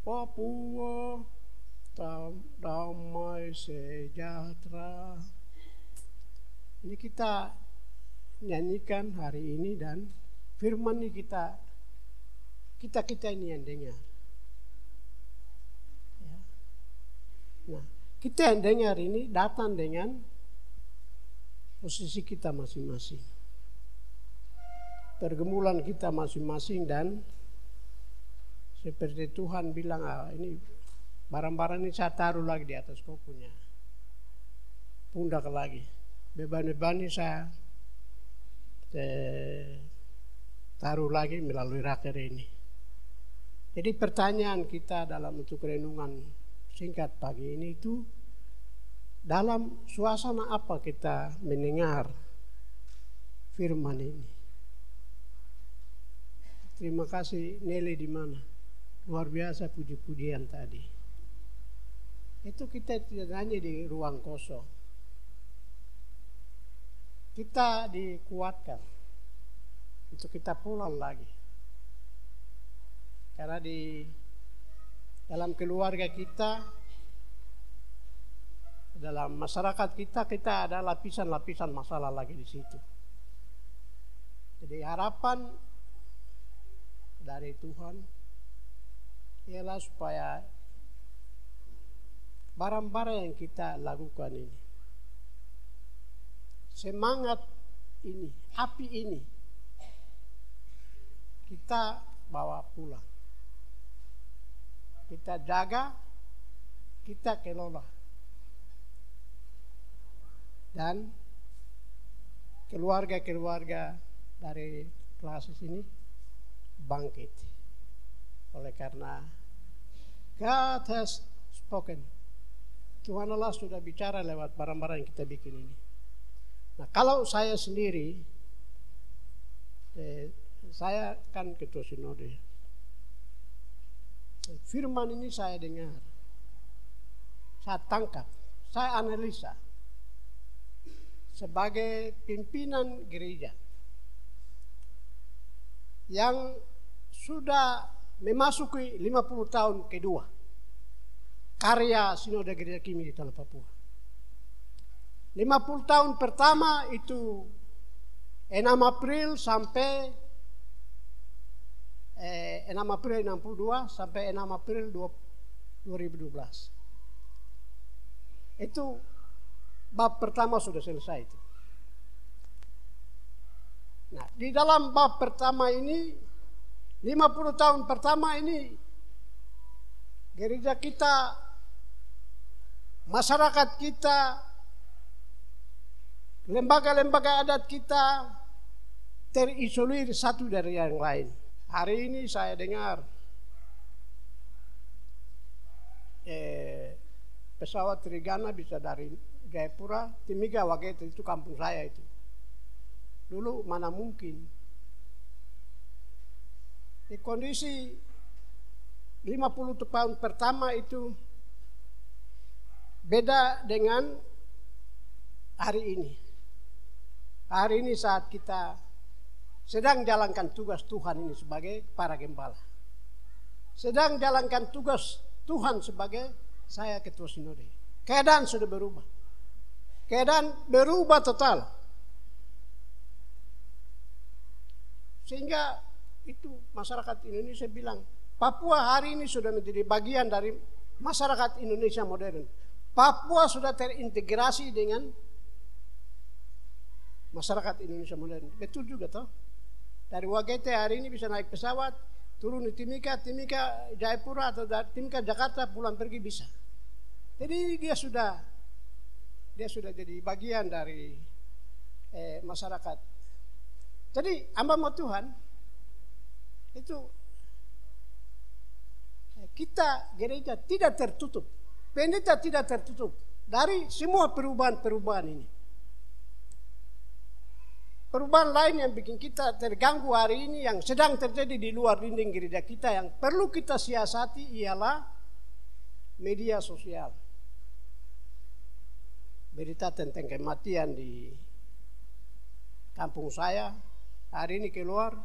Papua damai sejahtera. Ini kita nyanyikan hari ini dan firman ini kita ini yang dengar. Ya. Nah, kita yang dengar ini datang dengan posisi kita masing-masing, pergumulan kita masing-masing, dan seperti Tuhan bilang, ini barang-barang ini saya taruh lagi di atas kokunya, pundak lagi, beban-beban ini saya taruh lagi melalui raker ini. Jadi pertanyaan kita dalam untuk renungan singkat pagi ini itu, dalam suasana apa kita mendengar firman ini? Terima kasih Nelly di mana? Luar biasa puji-pujian tadi. Itu kita tidak hanya di ruang kosong. Kita dikuatkan untuk kita pulang lagi. Karena di dalam keluarga kita, dalam masyarakat kita ada lapisan-lapisan masalah lagi di situ. Jadi harapan dari Tuhan ialah supaya barang-barang yang kita lakukan ini, semangat ini, api ini, kita bawa pulang. Kita jaga, kita kelola. Dan keluarga-keluarga dari kelas ini bangkit. Oleh karena God has spoken. Tuhan Allah sudah bicara lewat barang-barang yang kita bikin ini. Nah, kalau saya sendiri, saya kan ketua sinode. Firman ini saya dengar, saya tangkap, saya analisa sebagai pimpinan gereja yang sudah memasuki 50 tahun kedua karya Sinode Gereja Kimi di Tanah Papua. 50 tahun pertama itu 6 April sampai 6 April 62 sampai 6 April 2012. Itu bab pertama sudah selesai itu. Nah, di dalam bab pertama ini, 50 tahun pertama ini, gereja kita, masyarakat kita, lembaga-lembaga adat kita terisolir satu dari yang lain. Hari ini saya dengar pesawat Trigana bisa dari Jayapura, Timika, Wageto, itu kampung saya itu. Dulu mana mungkin. Di kondisi 50 tahun pertama itu beda dengan hari ini. Hari ini saat kita sedang jalankan tugas Tuhan ini sebagai para gembala. Sedang jalankan tugas Tuhan sebagai saya ketua sinode. Keadaan sudah berubah. Keadaan berubah total. Sehingga itu masyarakat Indonesia bilang, Papua hari ini sudah menjadi bagian dari masyarakat Indonesia modern. Papua sudah terintegrasi dengan masyarakat Indonesia modern. Betul juga toh? Dari Wagete hari ini bisa naik pesawat, turun di Timika Jayapura atau Timika Jakarta, pulang pergi bisa. Jadi dia sudah jadi bagian dari masyarakat. Jadi hamba Tuhan itu kita gereja tidak tertutup, pendeta tidak tertutup dari semua perubahan-perubahan ini. Perubahan lain yang bikin kita terganggu hari ini yang sedang terjadi di luar dinding gereja kita yang perlu kita siasati ialah media sosial. Berita tentang kematian di kampung saya hari ini keluar,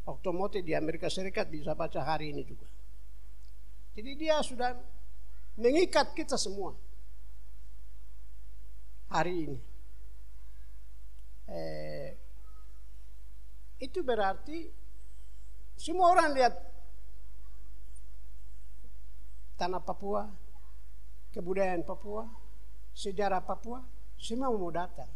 otomotif di Amerika Serikat bisa baca hari ini juga. Jadi dia sudah mengikat kita semua hari ini. Itu berarti semua orang lihat tanah Papua, kebudayaan Papua, sejarah Papua, semua mau datang.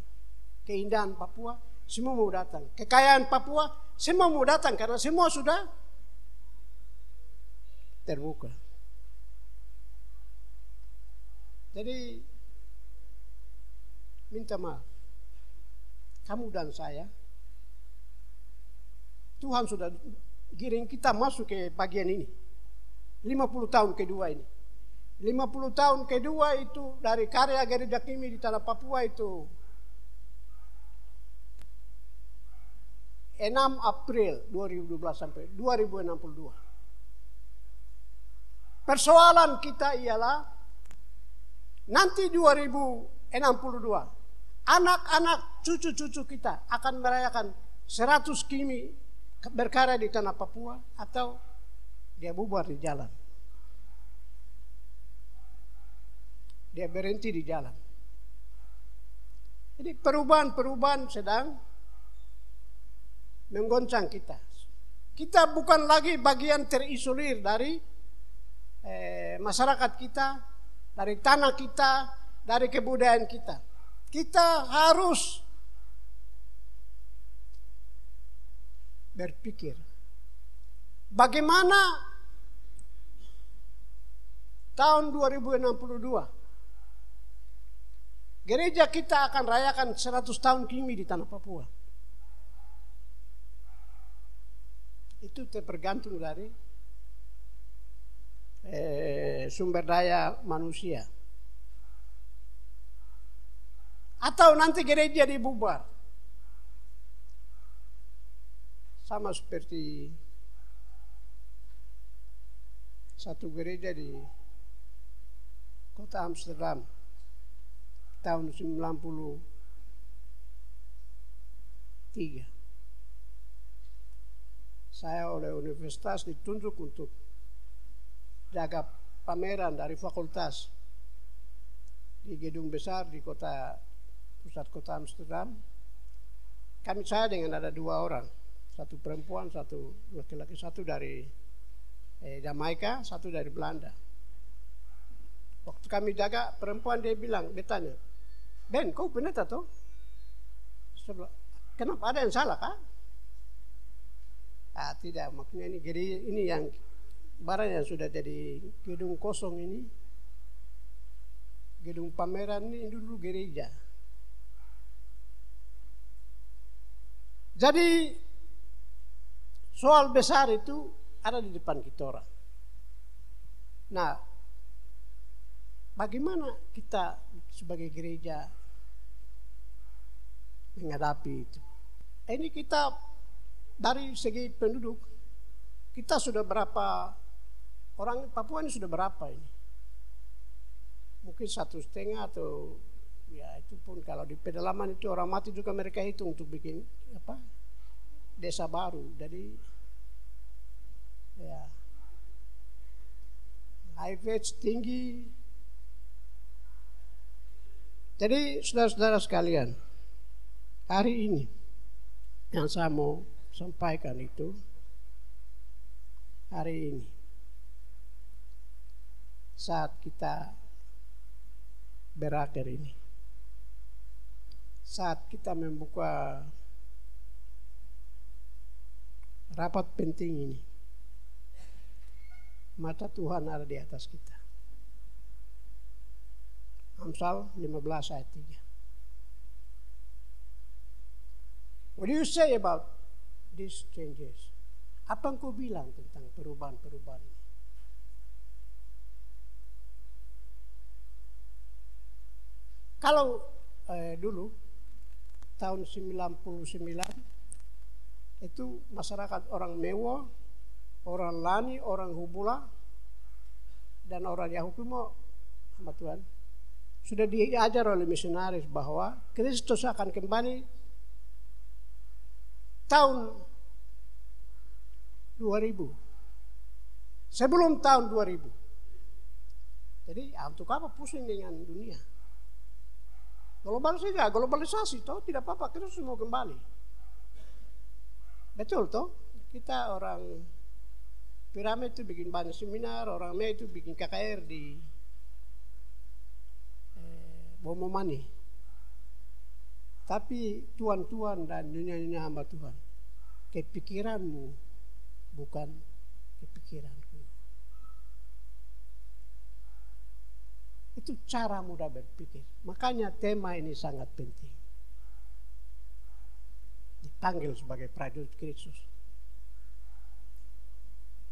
Keindahan Papua, semua mau datang. Kekayaan Papua, semua mau datang karena semua sudah terbuka. Jadi minta maaf, kamu dan saya, Tuhan sudah giring kita masuk ke bagian ini. 50 tahun kedua ini. 50 tahun kedua itu dari karya Gereja Kimi di tanah Papua itu 6 April 2012 sampai 2062. Persoalan kita ialah nanti 2062, anak-anak cucu-cucu kita akan merayakan 100 Kimi berkarya di tanah Papua atau dia bubar di jalan. Dia berhenti di jalan. Jadi perubahan-perubahan sedang menggoncang kita. Kita bukan lagi bagian terisolir dari masyarakat kita, dari tanah kita, dari kebudayaan kita. Kita harus berpikir bagaimana tahun 2062 gereja kita akan rayakan 100 tahun Kimi di tanah Papua. Itu tergantung dari sumber daya manusia. Atau nanti gereja dibubar. Sama seperti satu gereja di kota Amsterdam tahun 93. Saya oleh universitas ditunjuk untuk jaga pameran dari fakultas di gedung besar di pusat kota Amsterdam. Saya dengan ada 2 orang, satu perempuan, satu laki-laki, satu dari Jamaika, satu dari Belanda. Waktu kami jaga, perempuan dia bertanya, Ben, kau pendeta toh? Kenapa, ada yang salah kah? Tidak, maksudnya ini yang barang yang sudah jadi gedung kosong ini, gedung pameran ini dulu gereja. Jadi soal besar itu ada di depan kita orang. Nah, bagaimana kita sebagai gereja menghadapi itu? Ini kita dari segi penduduk, kita sudah berapa orang Papua ini, sudah berapa ini? Mungkin 1,5 atau ya itu pun kalau di pedalaman itu orang mati juga mereka hitung untuk bikin desa baru. Jadi ya HIV tinggi. Jadi saudara-saudara sekalian, hari ini yang saya mau sampaikan itu, hari ini saat kita berakhir ini, saat kita membuka rapat penting ini, mata Tuhan ada di atas kita. Amsal 15 ayat 3. What do you say about these changes? Apa engkau bilang tentang perubahan-perubahan ini? Kalau dulu tahun 99 itu masyarakat orang Mewo, orang Lani, orang Hubula, dan orang Yahukumo, sama Tuhan, sudah diajar oleh misionaris bahwa Kristus akan kembali tahun 2000. Sebelum tahun 2000. Jadi untuk apa pusing dengan dunia? Globalisasi toh tidak apa-apa, kita semua kembali. Betul toh? Kita orang Piramid itu bikin banyak seminar, orang Mei itu bikin KKR di Bomomani. Tapi tuan-tuan dan dunia hamba Tuhan, kepikiranmu bukan kepikiranku. Itu cara mudah berpikir. Makanya tema ini sangat penting. Dipanggil sebagai prajurit Kristus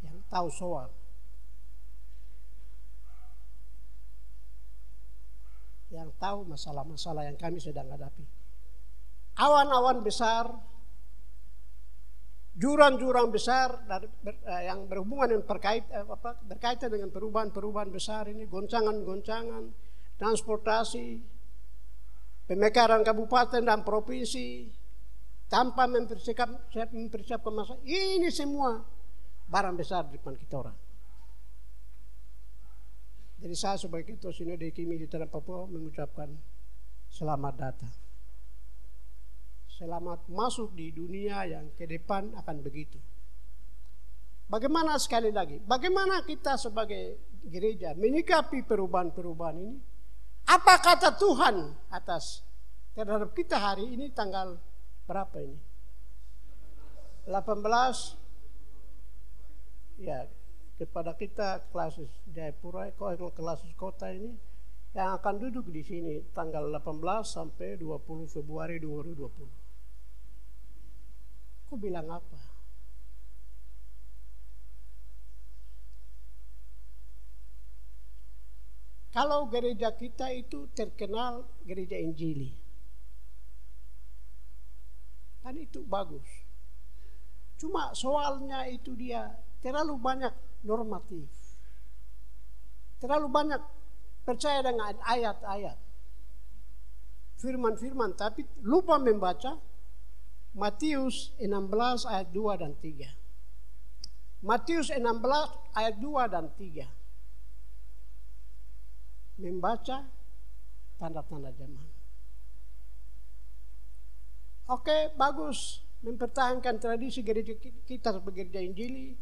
yang tahu soal, yang tahu masalah-masalah yang kami sedang hadapi. Awan-awan besar, jurang-jurang besar yang berhubungan dengan berkaitan dengan perubahan-perubahan besar ini, goncangan-goncangan, transportasi, pemekaran kabupaten dan provinsi, tanpa mempersiapkan masalah. Ini semua barang besar di depan kita orang. Jadi saya sebagai Ketua Sinode Kimi di Tanah Papua mengucapkan selamat datang. Selamat masuk di dunia yang ke depan akan begitu. Bagaimana sekali lagi, bagaimana kita sebagai gereja menyikapi perubahan-perubahan ini? Apa kata Tuhan atas terhadap kita hari ini tanggal berapa ini? 18 ya, kepada kita kelas Jayapura, kelas kota ini yang akan duduk di sini tanggal 18 sampai 20 Februari 2020. Kau bilang apa? Kalau gereja kita itu terkenal gereja Injili, kan itu bagus. Cuma soalnya itu dia terlalu banyak normatif, terlalu banyak percaya dengan ayat-ayat, firman-firman, tapi lupa membaca Matius 16 ayat 2 dan 3. Matius 16 ayat 2 dan 3. Membaca tanda-tanda zaman. Oke, bagus mempertahankan tradisi gereja kita sebagai gereja Injili,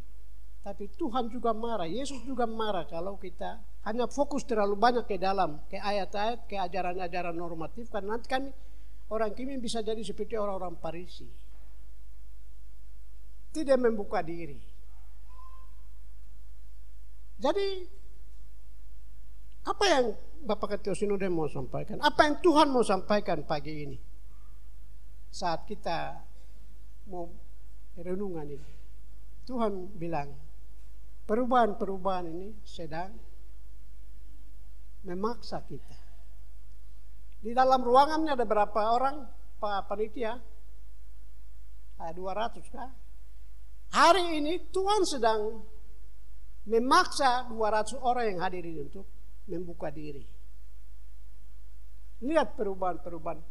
tapi Tuhan juga marah, Yesus juga marah kalau kita hanya fokus terlalu banyak ke dalam, ke ayat-ayat, ke ajaran-ajaran normatif, karena nanti kami orang Kimi bisa jadi seperti orang-orang Farisi, tidak membuka diri. Jadi apa yang Bapak Ketua Sinode mau sampaikan? Apa yang Tuhan mau sampaikan pagi ini saat kita mau renungan ini? Tuhan bilang perubahan-perubahan ini sedang memaksa kita. Di dalam ruangannya ada berapa orang Pak Panitia? 200 kah? Hari ini Tuhan sedang memaksa 200 orang yang hadir ini untuk membuka diri. Lihat perubahan-perubahan.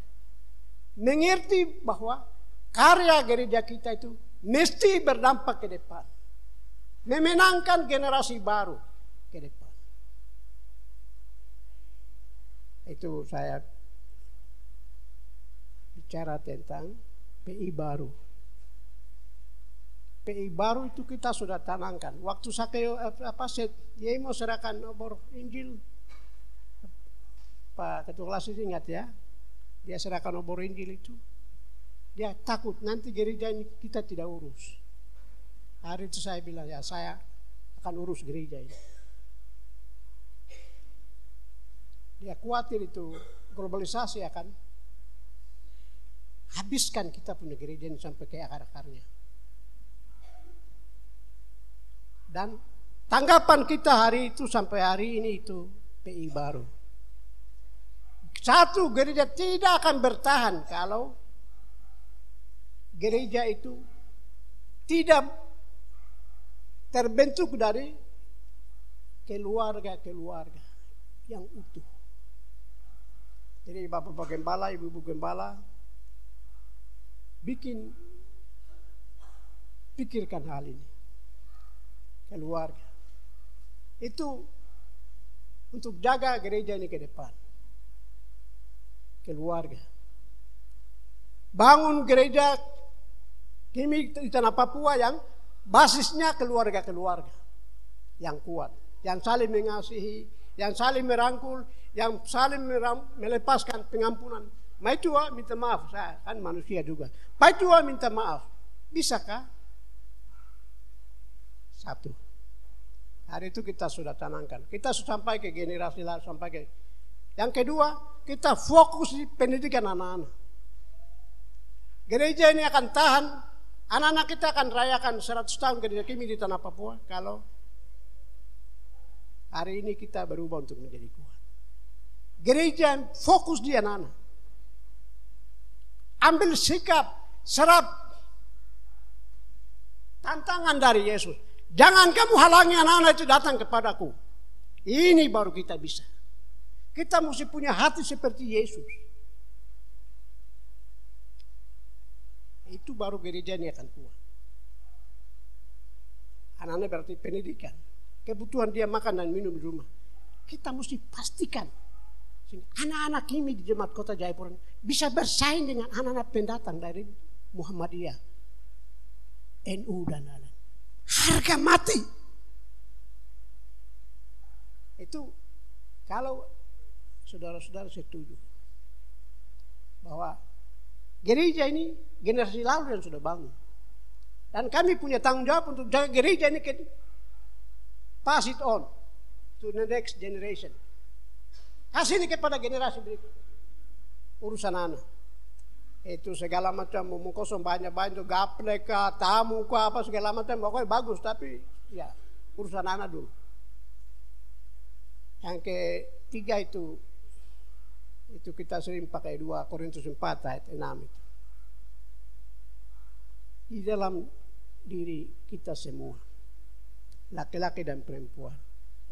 Mengerti bahwa karya gereja kita itu mesti berdampak ke depan. Memenangkan generasi baru ke depan. Itu saya bicara tentang PI baru. PI baru itu kita sudah tanamkan. Waktu dia mau serahkan obor Injil, Pak Ketua Kelas ingat ya, dia serahkan obor Injil itu, dia takut nanti gereja ini kita tidak urus. Hari itu saya bilang ya saya akan urus gereja ini. Dia khawatir itu globalisasi akan habiskan kita punya gereja ini sampai ke akar-akarnya. Dan tanggapan kita hari itu sampai hari ini itu PI baru. Satu, gereja tidak akan bertahan kalau gereja itu tidak terbentuk dari keluarga-keluarga yang utuh. Jadi Bapak Gembala, Ibu Gembala, pikirkan hal ini. Keluarga itu untuk jaga gereja ini ke depan. Keluarga. Bangun gereja kami di tanah Papua yang basisnya keluarga-keluarga yang kuat, yang saling mengasihi, yang saling merangkul, yang saling melepaskan pengampunan. Maitua minta maaf, saya kan manusia juga. Maitua minta maaf. Bisakah? Satu. Hari itu kita sudah tanamkan. Kita sudah sampai ke generasi lain, sampai ke. Yang kedua, kita fokus di pendidikan anak-anak. Gereja ini akan tahan. Anak-anak kita akan rayakan 100 tahun gereja kami di tanah Papua kalau hari ini kita berubah untuk menjadi kuat. Gereja fokus di anak-anak. Ambil sikap, serap tantangan dari Yesus. Jangan kamu halangi anak-anak itu datang kepadaku. Ini baru kita bisa. Kita mesti punya hati seperti Yesus. Itu baru gereja ini akan kuat. Anak-anak berarti pendidikan. Kebutuhan dia makan dan minum di rumah. Kita mesti pastikan anak-anak ini di Jemaat Kota Jayapura bisa bersaing dengan anak-anak pendatang dari Muhammadiyah, NU dan lain-lain. Harga mati. Itu kalau saudara-saudara setuju bahwa gereja ini generasi lalu yang sudah bangun. Dan kami punya tanggung jawab untuk jaga gereja ini, pass it on to the next generation. Kasih ini kepada generasi berikut. Urusan anak. Itu segala macam, mau kosong banyak-banyak, gaplek, tamu, apa segala macam, pokoknya bagus. Tapi ya urusan anak dulu. Yang ketiga itu kita sering pakai 2 Korintus 4 ayat 6 itu. Di dalam diri kita semua, laki-laki dan perempuan,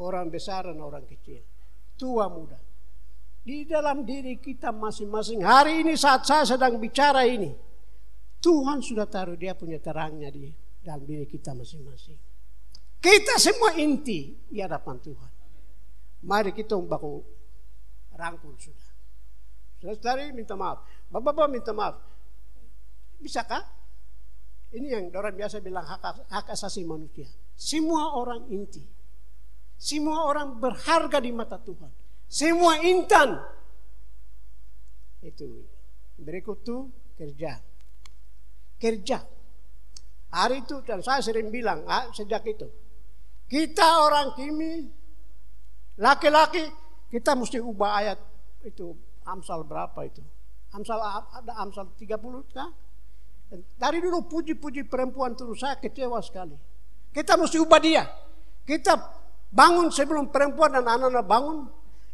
orang besar dan orang kecil, tua muda, di dalam diri kita masing-masing. Hari ini saat saya sedang bicara ini, Tuhan sudah taruh dia punya terangnya di dalam diri kita masing-masing. Kita semua inti di hadapan Tuhan. Mari kita membaku rangkul sudah. Saudara minta maaf, bapak-bapak minta maaf. Bisakah? Ini yang orang biasa bilang hak asasi manusia. Semua orang inti. Semua orang berharga di mata Tuhan. Semua intan. Itu. Berikut itu kerja. Kerja. Hari itu dan saya sering bilang sejak itu. Kita orang Kimi, laki-laki, kita mesti ubah ayat itu. Amsal berapa itu? Ada Amsal 30 kan? Dari dulu puji-puji perempuan terus saya kecewa sekali. Kita mesti ubah dia. Kita bangun sebelum perempuan dan anak-anak bangun.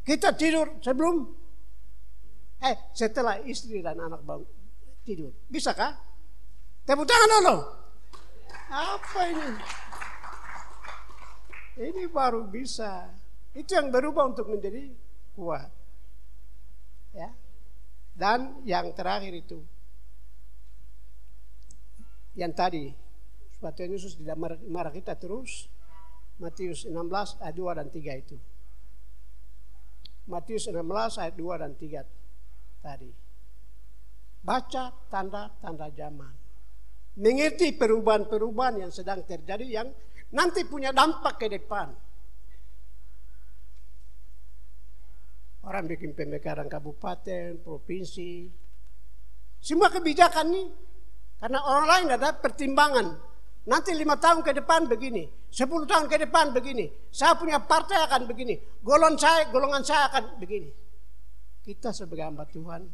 Kita tidur sebelum setelah istri dan anak bangun tidur. Bisakah? Tepuk tangan dulu. Apa ini? Ini baru bisa. Itu yang berubah untuk menjadi kuat. Ya. Dan yang terakhir itu, yang tadi Tuhan Yesus tidak marah kita terus, Matius 16 ayat 2 dan 3 itu. Matius 16 ayat 2 dan 3 tadi. Baca tanda-tanda zaman. Mengerti perubahan-perubahan yang sedang terjadi yang nanti punya dampak ke depan. Orang bikin pemekaran kabupaten, provinsi. Semua kebijakan ini karena orang lain ada pertimbangan. Nanti 5 tahun ke depan begini, 10 tahun ke depan begini. Saya punya partai akan begini, golongan saya akan begini. Kita sebagai hamba Tuhan,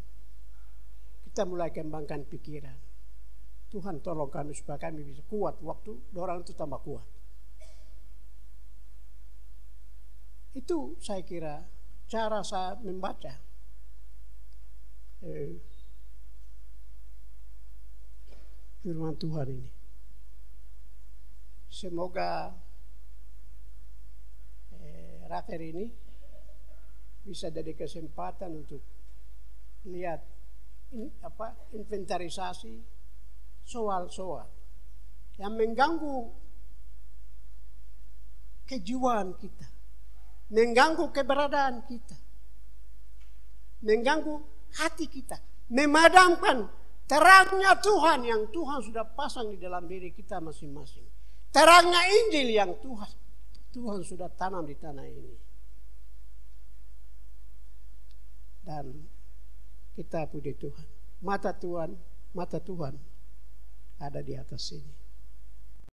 kita mulai kembangkan pikiran. Tuhan tolong kami supaya kami bisa kuat waktu orang itu tambah kuat. Itu saya kira cara saya membaca firman Tuhan ini. Semoga raker ini bisa jadi kesempatan untuk lihat inventarisasi soal-soal yang mengganggu kejiwaan kita, mengganggu keberadaan kita, mengganggu hati kita, memadamkan terangnya Tuhan yang Tuhan sudah pasang di dalam diri kita masing-masing. Terangnya Injil yang Tuhan sudah tanam di tanah ini. Dan kita puji Tuhan. Mata Tuhan ada di atas sini.